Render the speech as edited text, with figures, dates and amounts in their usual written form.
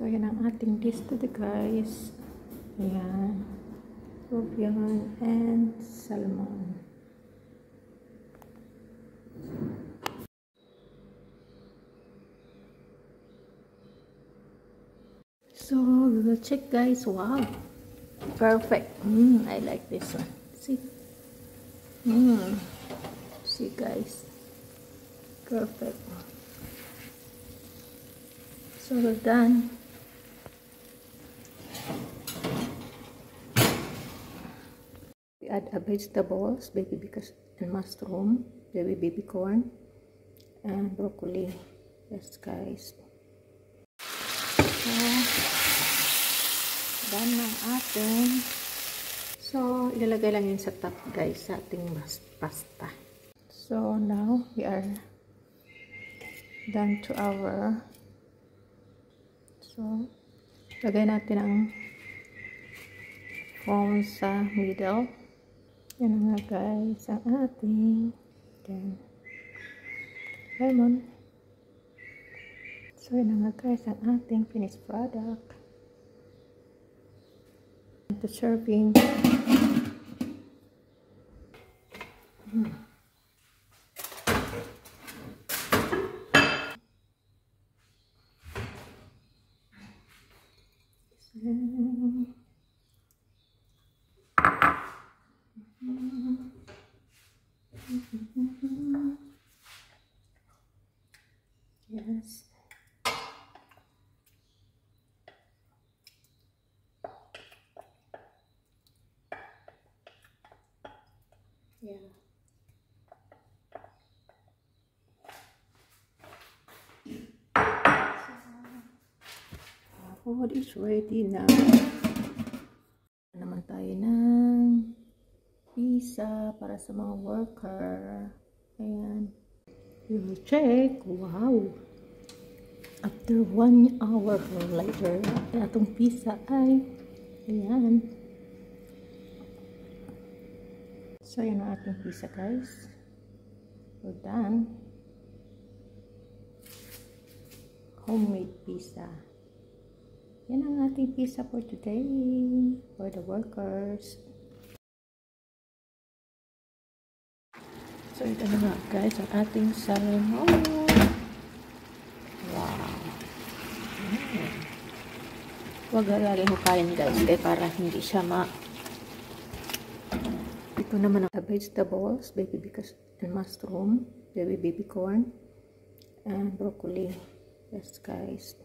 So, yan ang ating dish today, guys. Ayan. Bouillon and salmon. So, we will check, guys. Wow. Perfect. I like this one. See? See, guys. Perfect. So, we're done. We add a vegetables, baby and mushroom, baby corn, and broccoli. Yes, guys. So, done ng ating. So, ilalagay lang yun sa top, guys, sa ating pasta. So, now, we are done to our. So, lagay natin ang foam sa middle. Yan nga, guys, ang ating lemon. So, yan nga, guys, ang ating finished product. To serving. Yes. Yeah. Food is ready now. Naman tayo ng pizza para sa mga worker. Ayan. We will check. Wow. After 1 hour later, atong pizza ay ayan. So, yan ang ating pizza, guys. We're done. Homemade pizza. Yan ang ating pizza for today. For the workers. So, ito na nga, guys, ang ating salmon. Wow. Huwag laging hukayin, guys, para hindi siya Ito naman ang vegetables, baby and mushroom, baby corn, and broccoli. Yes, guys.